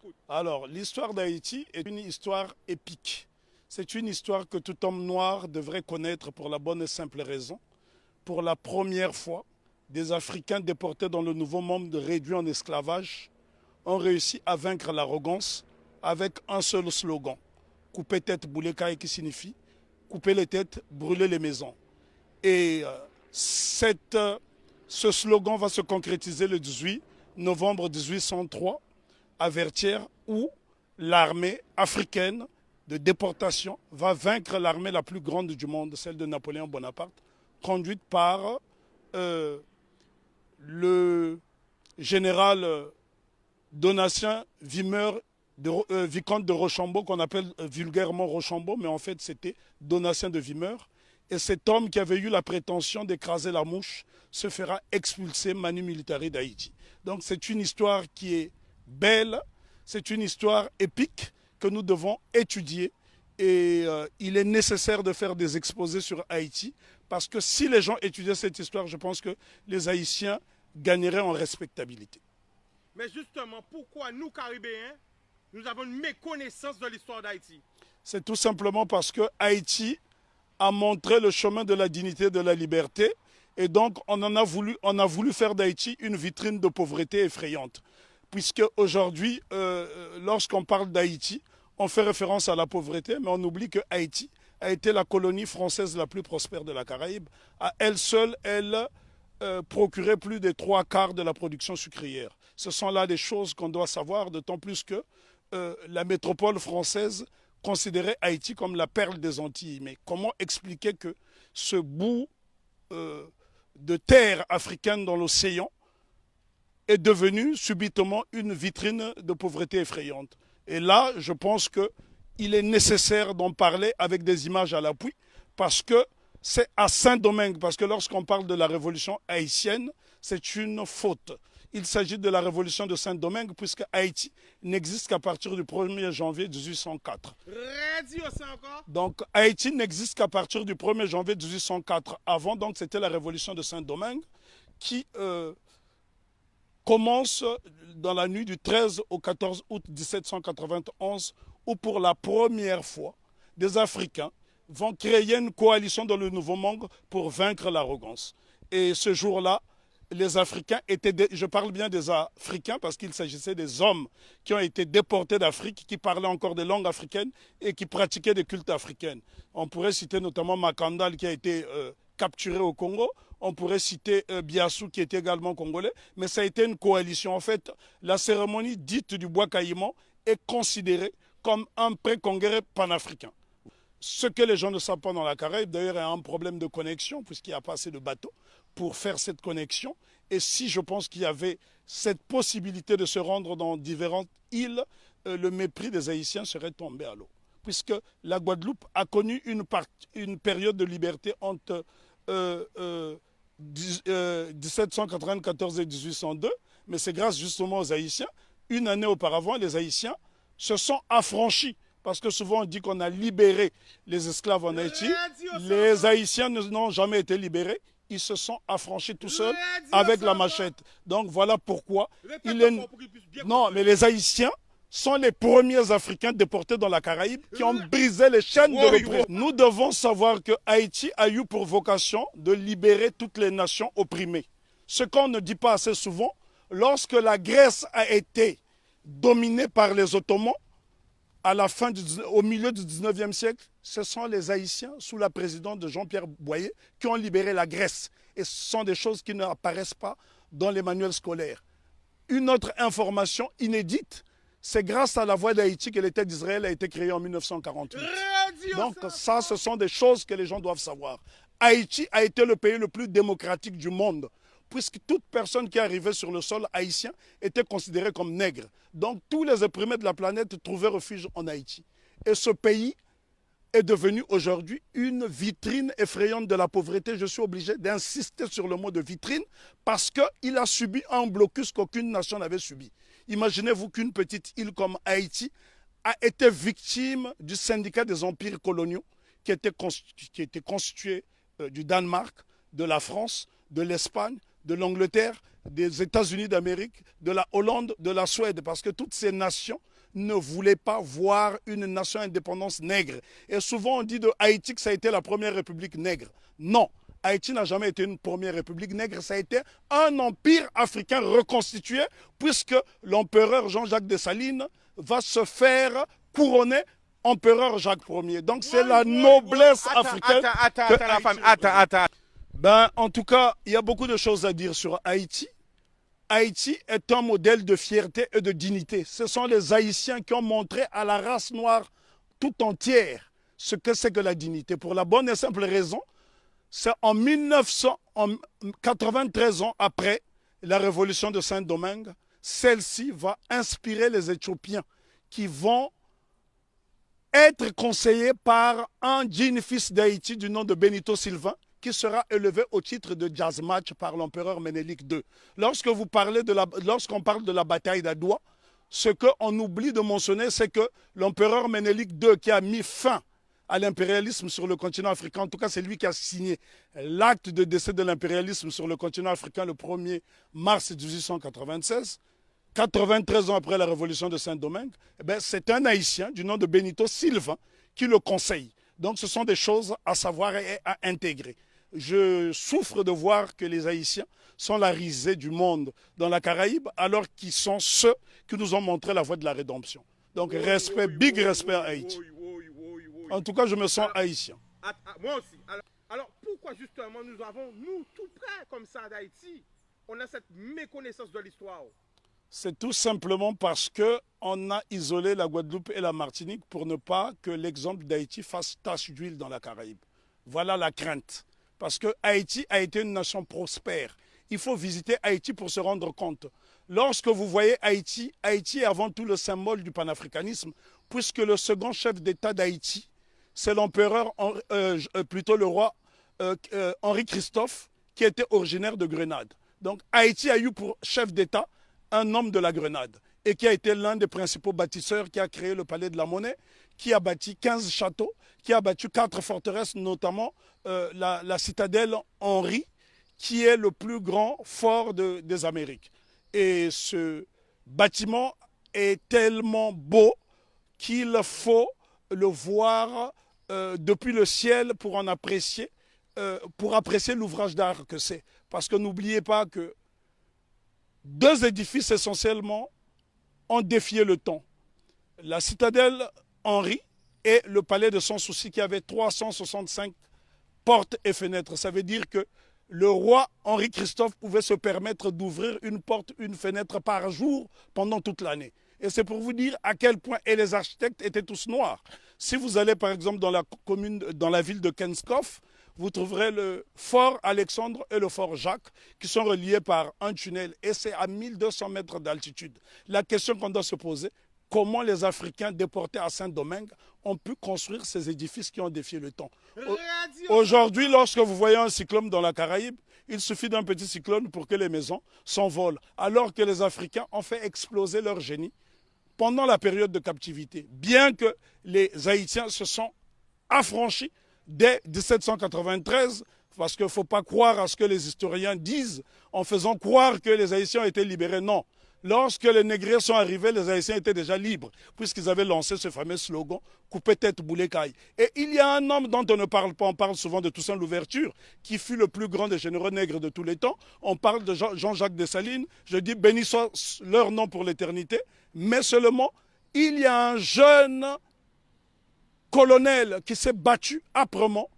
t'écoute. Alors, l'histoire d'Haïti est une histoire épique. C'est une histoire que tout homme noir devrait connaître pour la bonne et simple raison. Pour la première fois, des Africains déportés dans le Nouveau Monde réduits en esclavage ont réussi à vaincre l'arrogance avec un seul slogan. Couper tête, bouler caille, qui signifie couper les têtes, brûler les maisons. Et ce slogan va se concrétiser le 18 novembre 1803 à Vertières, où l'armée africaine de déportation va vaincre l'armée la plus grande du monde, celle de Napoléon Bonaparte, conduite par le général Donatien Vimeur, vicomte de Rochambeau, qu'on appelle vulgairement Rochambeau, mais en fait c'était Donatien de Vimeur. Et cet homme qui avait eu la prétention d'écraser la mouche se fera expulser manu militari d'Haïti. Donc c'est une histoire qui est belle, c'est une histoire épique que nous devons étudier. Et il est nécessaire de faire des exposés sur Haïti, parce que si les gens étudiaient cette histoire, je pense que les Haïtiens gagneraient en respectabilité. Mais justement, pourquoi nous, Caribéens, nous avons une méconnaissance de l'histoire d'Haïti? C'est tout simplement parce que Haïti a montré le chemin de la dignité et de la liberté. Et donc, on a voulu faire d'Haïti une vitrine de pauvreté effrayante. Puisque aujourd'hui, lorsqu'on parle d'Haïti, on fait référence à la pauvreté, mais on oublie que Haïti a été la colonie française la plus prospère de la Caraïbe. À elle seule, elle procurait plus des 3/4 de la production sucrière. Ce sont là des choses qu'on doit savoir, d'autant plus que la métropole française considérait Haïti comme la perle des Antilles. Mais comment expliquer que ce bout de terre africaine dans l'océan est devenu subitement une vitrine de pauvreté effrayante? Et là, je pense qu'il est nécessaire d'en parler avec des images à l'appui, parce que c'est à Saint-Domingue, parce que lorsqu'on parle de la révolution haïtienne, c'est une faute. Il s'agit de la révolution de Saint-Domingue, puisque Haïti n'existe qu'à partir du 1er janvier 1804. Radio, c'est encore? Donc Haïti n'existe qu'à partir du 1er janvier 1804. Avant, donc, c'était la révolution de Saint-Domingue qui commence dans la nuit du 13 au 14 août 1791, où pour la première fois, des Africains vont créer une coalition dans le Nouveau Monde pour vaincre l'arrogance. Et ce jour-là, les Africains étaient, je parle bien des Africains parce qu'il s'agissait des hommes qui ont été déportés d'Afrique, qui parlaient encore des langues africaines et qui pratiquaient des cultes africains. On pourrait citer notamment Makandal qui a été capturé au Congo. On pourrait citer Biassou qui était également congolais. Mais ça a été une coalition. En fait, la cérémonie dite du bois caïman est considérée comme un pré-congrès panafricain. Ce que les gens ne savent pas dans la Caraïbe, d'ailleurs, il y a un problème de connexion, puisqu'il n'y a pas assez de bateaux pour faire cette connexion. Et si je pense qu'il y avait cette possibilité de se rendre dans différentes îles, le mépris des Haïtiens serait tombé à l'eau. Puisque la Guadeloupe a connu une période de liberté entre 1794 et 1802, mais c'est grâce justement aux Haïtiens. Une année auparavant, les Haïtiens se sont affranchis. Parce que souvent on dit qu'on a libéré les esclaves en Haïti. Les Haïtiens n'ont jamais été libérés. Ils se sont affranchis tout seuls avec la machette. Donc voilà pourquoi Non, mais les Haïtiens sont les premiers Africains déportés dans la Caraïbe qui ont brisé les chaînes de l'oppression. Nous devons savoir que Haïti a eu pour vocation de libérer toutes les nations opprimées. Ce qu'on ne dit pas assez souvent, lorsque la Grèce a été dominée par les Ottomans, au milieu du 19e siècle, ce sont les Haïtiens, sous la présidence de Jean-Pierre Boyer, qui ont libéré la Grèce. Et ce sont des choses qui n'apparaissent pas dans les manuels scolaires. Une autre information inédite, c'est grâce à la voix d'Haïti que l'État d'Israël a été créé en 1948. Donc ça, ce sont des choses que les gens doivent savoir. Haïti a été le pays le plus démocratique du monde, puisque toute personne qui arrivait sur le sol haïtien était considérée comme nègre. Donc tous les opprimés de la planète trouvaient refuge en Haïti. Et ce pays est devenu aujourd'hui une vitrine effrayante de la pauvreté. Je suis obligé d'insister sur le mot de vitrine parce qu'il a subi un blocus qu'aucune nation n'avait subi. Imaginez-vous qu'une petite île comme Haïti a été victime du syndicat des empires coloniaux qui était constitué du Danemark, de la France, de l'Espagne, de l'Angleterre, des États-Unis d'Amérique, de la Hollande, de la Suède, parce que toutes ces nations ne voulait pas voir une nation indépendante nègre. Et souvent on dit de Haïti que ça a été la première république nègre. Non, Haïti n'a jamais été une première république nègre, ça a été un empire africain reconstitué puisque l'empereur Jean-Jacques Dessalines va se faire couronner empereur Jacques Ier. Donc c'est la noblesse africaine. Attends. Ben, en tout cas, il y a beaucoup de choses à dire sur Haïti. Haïti est un modèle de fierté et de dignité. Ce sont les Haïtiens qui ont montré à la race noire tout entière ce que c'est que la dignité. Pour la bonne et simple raison, c'est en 93 ans après la révolution de Saint-Domingue, celle-ci va inspirer les Éthiopiens qui vont être conseillés par un digne fils d'Haïti du nom de Benito Sylvain, qui sera élevé au titre de jazz match par l'empereur Ménélique II. Lorsqu'on parle de la bataille d'Adoua, ce qu'on oublie de mentionner, c'est que l'empereur Ménélique II, qui a mis fin à l'impérialisme sur le continent africain, en tout cas c'est lui qui a signé l'acte de décès de l'impérialisme sur le continent africain le 1er mars 1896, 93 ans après la révolution de Saint-Domingue, eh c'est un Haïtien du nom de Benito Sylvain qui le conseille. Donc ce sont des choses à savoir et à intégrer. Je souffre de voir que les Haïtiens sont la risée du monde dans la Caraïbe, alors qu'ils sont ceux qui nous ont montré la voie de la rédemption. Donc respect, big respect à Haïti. En tout cas, je me sens haïtien. Moi aussi. Alors pourquoi justement nous tout près comme ça d'Haïti, on a cette méconnaissance de l'histoire? C'est tout simplement parce qu'on a isolé la Guadeloupe et la Martinique pour ne pas que l'exemple d'Haïti fasse tache d'huile dans la Caraïbe. Voilà la crainte. Parce que Haïti a été une nation prospère. Il faut visiter Haïti pour se rendre compte. Lorsque vous voyez Haïti, Haïti est avant tout le symbole du panafricanisme, puisque le second chef d'État d'Haïti, c'est l'empereur, plutôt le roi Henri Christophe, qui était originaire de Grenade. Donc Haïti a eu pour chef d'État un homme de la Grenade et qui a été l'un des principaux bâtisseurs, qui a créé le Palais de la Monnaie, qui a bâti 15 châteaux, qui a bâti 4 forteresses, notamment la citadelle Henri, qui est le plus grand fort des Amériques. Et ce bâtiment est tellement beau qu'il faut le voir depuis le ciel pour en apprécier, l'ouvrage d'art que c'est. Parce que n'oubliez pas que 2 édifices essentiellement ont défié le temps. La citadelle Henri et le palais de Sans Souci qui avait 365 portes et fenêtres. Ça veut dire que le roi Henri Christophe pouvait se permettre d'ouvrir une porte, une fenêtre par jour pendant toute l'année. Et c'est pour vous dire à quel point, et les architectes étaient tous noirs. Si vous allez par exemple dans la ville de Kenskoff, vous trouverez le fort Alexandre et le fort Jacques qui sont reliés par un tunnel et c'est à 1200 mètres d'altitude. La question qu'on doit se poser, comment les Africains déportés à Saint-Domingue ont pu construire ces édifices qui ont défié le temps? Aujourd'hui, lorsque vous voyez un cyclone dans la Caraïbe, il suffit d'un petit cyclone pour que les maisons s'envolent, alors que les Africains ont fait exploser leur génie pendant la période de captivité. Bien que les Haïtiens se sont affranchis dès 1793, parce qu'il ne faut pas croire à ce que les historiens disent en faisant croire que les Haïtiens ont été libérés. Non. Lorsque les négriers sont arrivés, les Haïtiens étaient déjà libres, puisqu'ils avaient lancé ce fameux slogan « Coupez tête, boulet caille ». Et il y a un homme dont on ne parle pas, on parle souvent de Toussaint Louverture, qui fut le plus grand des généraux nègres de tous les temps. On parle de Jean-Jacques Dessalines, je dis béni soit leur nom pour l'éternité, mais seulement, il y a un jeune colonel qui s'est battu âprement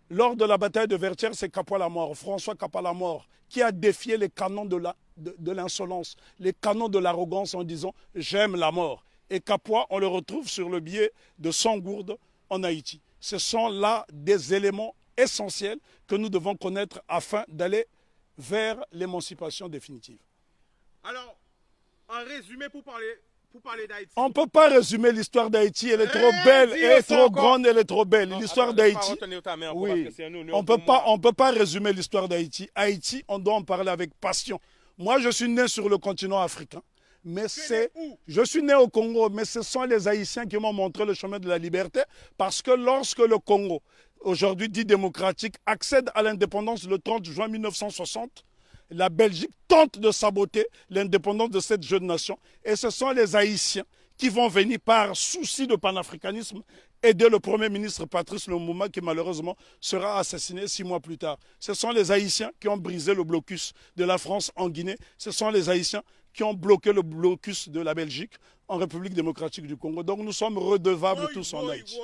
lors de la bataille de Vertières, c'est Capois-la-Mort, François Capois-la-Mort, qui a défié les canons de l'insolence, les canons de l'arrogance en disant « j'aime la mort ». Et Capois, on le retrouve sur le billet de Sangourde en Haïti. Ce sont là des éléments essentiels que nous devons connaître afin d'aller vers l'émancipation définitive. Alors, en résumé, pour parler d'Haïti. On ne peut pas résumer l'histoire d'Haïti, elle est trop belle, elle est trop grande, elle est trop belle. L'histoire d'Haïti, oui, on ne peut pas résumer l'histoire d'Haïti. Haïti, on doit en parler avec passion. Moi, je suis né sur le continent africain, mais je suis né au Congo, mais ce sont les Haïtiens qui m'ont montré le chemin de la liberté, parce que lorsque le Congo, aujourd'hui dit démocratique, accède à l'indépendance le 30 juin 1960, la Belgique tente de saboter l'indépendance de cette jeune nation. Et ce sont les Haïtiens qui vont venir par souci de panafricanisme aider le Premier ministre Patrice Lumumba qui malheureusement sera assassiné 6 mois plus tard. Ce sont les Haïtiens qui ont brisé le blocus de la France en Guinée. Ce sont les Haïtiens qui ont bloqué le blocus de la Belgique en République démocratique du Congo. Donc nous sommes redevables tous en Haïti.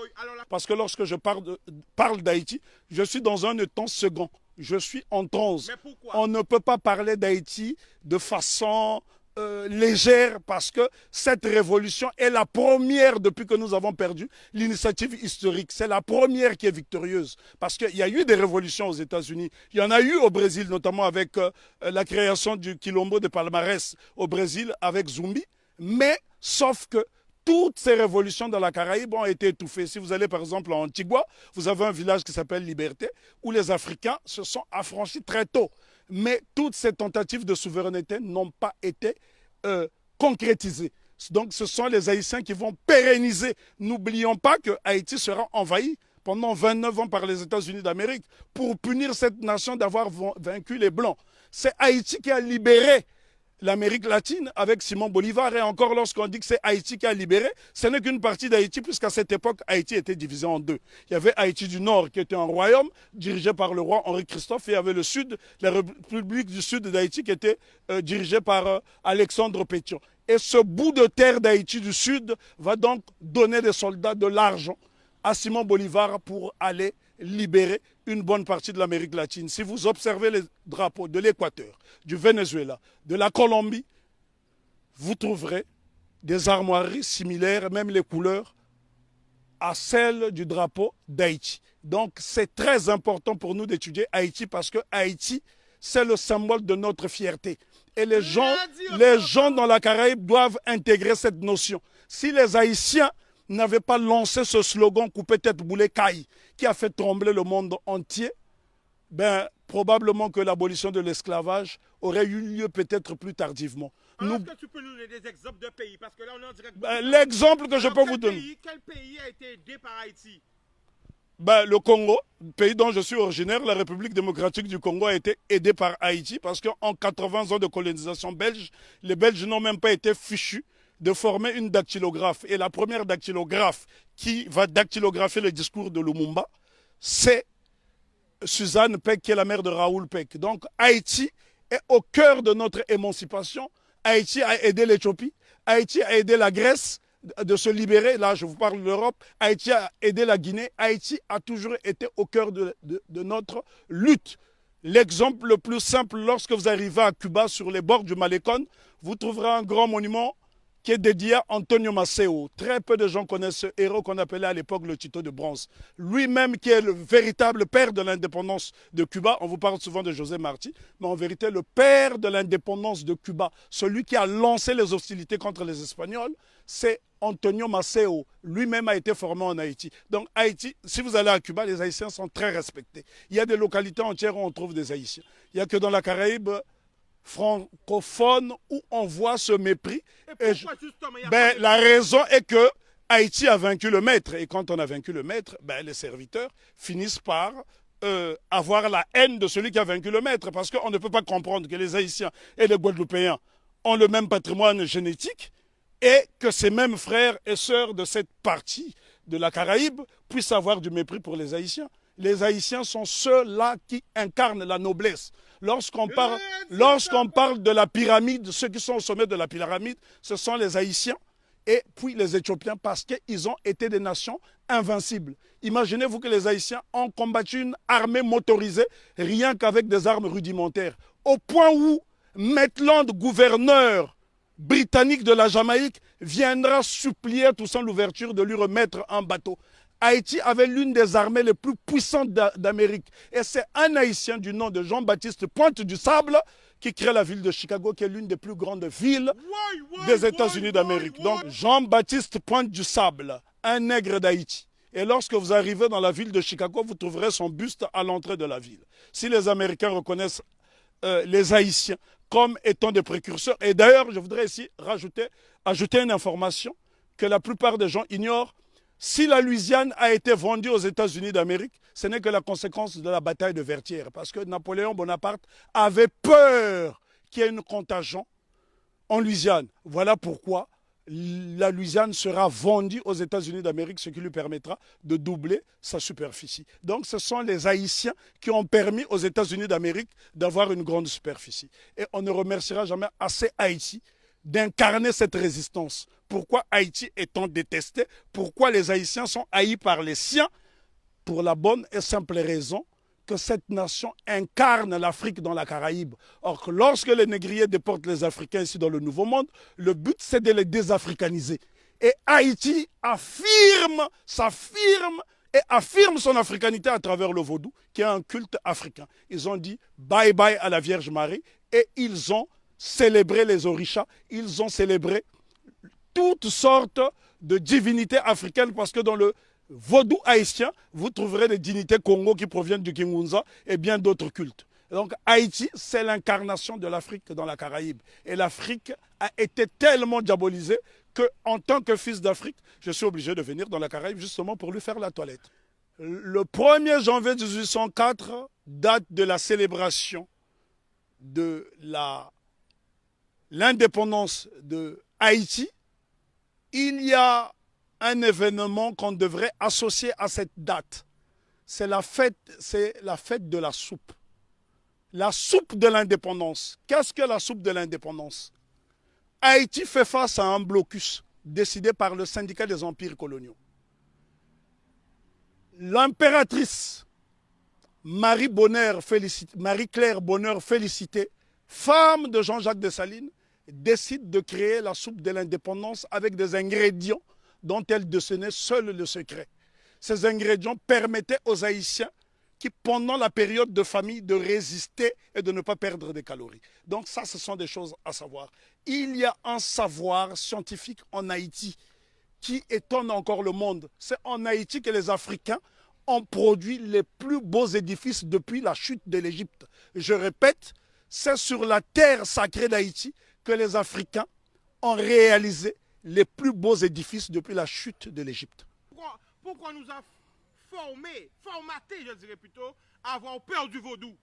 Parce que lorsque je parle d'Haïti, je suis dans un temps second. Je suis en transe. On ne peut pas parler d'Haïti de façon légère parce que cette révolution est la première depuis que nous avons perdu l'initiative historique. C'est la première qui est victorieuse parce qu'il y a eu des révolutions aux États-Unis. Il y en a eu au Brésil, notamment avec la création du Quilombo de Palmarès au Brésil avec Zumbi. Mais sauf que toutes ces révolutions dans la Caraïbe ont été étouffées. Si vous allez par exemple en Antigua, vous avez un village qui s'appelle Liberté, où les Africains se sont affranchis très tôt. Mais toutes ces tentatives de souveraineté n'ont pas été concrétisées. Donc ce sont les Haïtiens qui vont pérenniser. N'oublions pas que Haïti sera envahi pendant 29 ans par les États-Unis d'Amérique pour punir cette nation d'avoir vaincu les Blancs. C'est Haïti qui a libéré l'Amérique latine avec Simon Bolivar. Et encore, lorsqu'on dit que c'est Haïti qui a libéré, ce n'est qu'une partie d'Haïti, puisqu'à cette époque, Haïti était divisé en deux. Il y avait Haïti du Nord, qui était un royaume dirigé par le roi Henri Christophe, et il y avait le Sud, la République du Sud d'Haïti, qui était dirigée par Alexandre Pétion. Et ce bout de terre d'Haïti du Sud va donc donner des soldats de l'argent à Simon Bolivar pour aller libérer une bonne partie de l'Amérique latine. Si vous observez les drapeaux de l'Équateur, du Venezuela, de la Colombie, vous trouverez des armoiries similaires, même les couleurs, à celles du drapeau d'Haïti. Donc c'est très important pour nous d'étudier Haïti parce que Haïti, c'est le symbole de notre fierté. Et les gens dans la Caraïbe doivent intégrer cette notion. Si les Haïtiens n'avait pas lancé ce slogan coupé tête boulet caille qui a fait trembler le monde entier, ben, probablement que l'abolition de l'esclavage aurait eu lieu peut-être plus tardivement. Est-ce que tu peux nous donner des exemples de pays? Parce que là, on est en direct. L'exemple que je peux vous donner. Quel pays a été aidé par Haïti? Le Congo, pays dont je suis originaire, la République démocratique du Congo a été aidée par Haïti parce qu'en 80 ans de colonisation belge, les Belges n'ont même pas été fichus de former une dactylographe. Et la première dactylographe qui va dactylographier le discours de Lumumba, c'est Suzanne Peck, qui est la mère de Raoul Peck. Donc Haïti est au cœur de notre émancipation. Haïti a aidé l'Éthiopie, Haïti a aidé la Grèce de se libérer. Là, je vous parle de l'Europe. Haïti a aidé la Guinée. Haïti a toujours été au cœur de notre lutte. L'exemple le plus simple, lorsque vous arrivez à Cuba, sur les bords du Malecón, vous trouverez un grand monument qui est dédié à Antonio Maceo. Très peu de gens connaissent ce héros qu'on appelait à l'époque le Tito de bronze. Lui-même qui est le véritable père de l'indépendance de Cuba. On vous parle souvent de José Marti, mais en vérité le père de l'indépendance de Cuba, celui qui a lancé les hostilités contre les Espagnols, c'est Antonio Maceo. Lui-même a été formé en Haïti. Donc Haïti, si vous allez à Cuba, les Haïtiens sont très respectés. Il y a des localités entières où on trouve des Haïtiens. Il n'y a que dans la Caraïbe francophone où on voit ce mépris. La raison est que Haïti a vaincu le maître. Et quand on a vaincu le maître, les serviteurs finissent par avoir la haine de celui qui a vaincu le maître. Parce qu'on ne peut pas comprendre que les Haïtiens et les Guadeloupéens ont le même patrimoine génétique et que ces mêmes frères et sœurs de cette partie de la Caraïbe puissent avoir du mépris pour les Haïtiens. Les Haïtiens sont ceux-là qui incarnent la noblesse. Lorsqu'on parle de la pyramide, ceux qui sont au sommet de la pyramide, ce sont les Haïtiens et puis les Éthiopiens parce qu'ils ont été des nations invincibles. Imaginez-vous que les Haïtiens ont combattu une armée motorisée rien qu'avec des armes rudimentaires. Au point où Maitland, gouverneur britannique de la Jamaïque, viendra supplier Toussaint Louverture de lui remettre un bateau. Haïti avait l'une des armées les plus puissantes d'Amérique. Et c'est un Haïtien du nom de Jean-Baptiste Pointe du Sable qui crée la ville de Chicago, qui est l'une des plus grandes villes des États-Unis d'Amérique. Donc Jean-Baptiste Pointe du Sable, un nègre d'Haïti. Et lorsque vous arrivez dans la ville de Chicago, vous trouverez son buste à l'entrée de la ville. Si les Américains reconnaissent les Haïtiens comme étant des précurseurs, et d'ailleurs, je voudrais ici ajouter une information que la plupart des gens ignorent. Si la Louisiane a été vendue aux États-Unis d'Amérique, ce n'est que la conséquence de la bataille de Vertières. Parce que Napoléon Bonaparte avait peur qu'il y ait une contagion en Louisiane. Voilà pourquoi la Louisiane sera vendue aux États-Unis d'Amérique, ce qui lui permettra de doubler sa superficie. Donc ce sont les Haïtiens qui ont permis aux États-Unis d'Amérique d'avoir une grande superficie. Et on ne remerciera jamais assez Haïti d'incarner cette résistance. Pourquoi Haïti est-on détesté? Pourquoi les Haïtiens sont haïs par les siens? Pour la bonne et simple raison que cette nation incarne l'Afrique dans la Caraïbe. Or, que lorsque les négriers déportent les Africains ici dans le Nouveau Monde, le but c'est de les désafricaniser. Et Haïti s'affirme et affirme son africanité à travers le vaudou, qui est un culte africain. Ils ont dit bye bye à la Vierge Marie et ils ont célébré les orishas, ils ont célébré toutes sortes de divinités africaines parce que dans le vaudou haïtien, vous trouverez des dignités Congo qui proviennent du Kingunza et bien d'autres cultes. Donc Haïti, c'est l'incarnation de l'Afrique dans la Caraïbe. Et l'Afrique a été tellement diabolisée qu'en tant que fils d'Afrique, je suis obligé de venir dans la Caraïbe justement pour lui faire la toilette. Le 1er janvier 1804, date de la célébration de l'indépendance de Haïti, il y a un événement qu'on devrait associer à cette date. C'est la fête de la soupe. La soupe de l'indépendance. Qu'est-ce que la soupe de l'indépendance? Haïti fait face à un blocus décidé par le syndicat des empires coloniaux. L'impératrice Marie-Claire Bonheur Félicité, femme de Jean-Jacques Dessalines, décide de créer la soupe de l'indépendance avec des ingrédients dont elle détenait seul le secret. Ces ingrédients permettaient aux Haïtiens qui, pendant la période de famine, de résister et de ne pas perdre des calories. Donc ça, ce sont des choses à savoir. Il y a un savoir scientifique en Haïti qui étonne encore le monde. C'est en Haïti que les Africains ont produit les plus beaux édifices depuis la chute de l'Égypte. Je répète, c'est sur la terre sacrée d'Haïti que les Africains ont réalisé les plus beaux édifices depuis la chute de l'Égypte. Pourquoi nous a formaté, je dirais plutôt, à avoir peur du vaudou?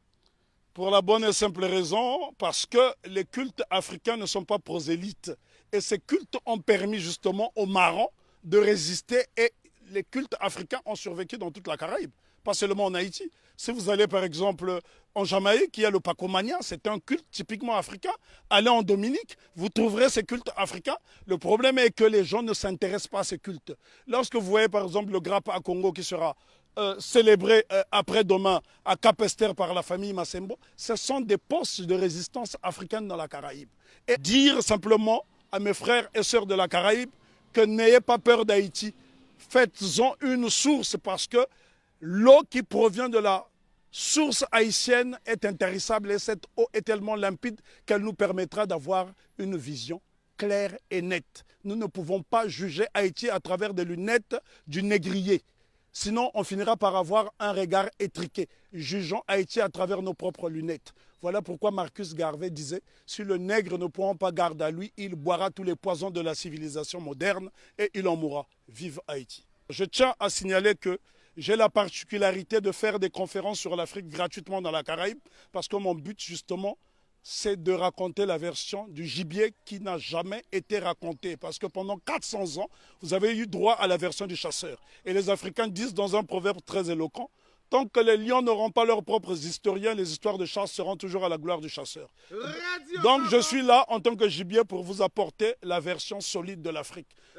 Pour la bonne et simple raison, parce que les cultes africains ne sont pas prosélytes. Et ces cultes ont permis justement aux marrons de résister et les cultes africains ont survécu dans toute la Caraïbe, pas seulement en Haïti. Si vous allez par exemple en Jamaïque, il y a le Pacomania, c'est un culte typiquement africain. Allez en Dominique, vous trouverez ces cultes africains. Le problème est que les gens ne s'intéressent pas à ces cultes. Lorsque vous voyez par exemple le Grappa à Congo qui sera célébré après-demain à Cap-Esther par la famille Massembo, ce sont des postes de résistance africaine dans la Caraïbe. Et dire simplement à mes frères et sœurs de la Caraïbe que n'ayez pas peur d'Haïti, faites-en une source parce que l'eau qui provient de la source haïtienne est intarissable et cette eau est tellement limpide qu'elle nous permettra d'avoir une vision claire et nette. Nous ne pouvons pas juger Haïti à travers des lunettes du négrier. Sinon, on finira par avoir un regard étriqué. Jugeons Haïti à travers nos propres lunettes. Voilà pourquoi Marcus Garvey disait « Si le nègre ne prend pas garde à lui, il boira tous les poisons de la civilisation moderne et il en mourra. Vive Haïti !» Je tiens à signaler que j'ai la particularité de faire des conférences sur l'Afrique gratuitement dans la Caraïbe parce que mon but justement, c'est de raconter la version du gibier qui n'a jamais été racontée. Parce que pendant 400 ans, vous avez eu droit à la version du chasseur. Et les Africains disent dans un proverbe très éloquent, tant que les lions n'auront pas leurs propres historiens, les histoires de chasse seront toujours à la gloire du chasseur. Donc je suis là en tant que gibier pour vous apporter la version solide de l'Afrique.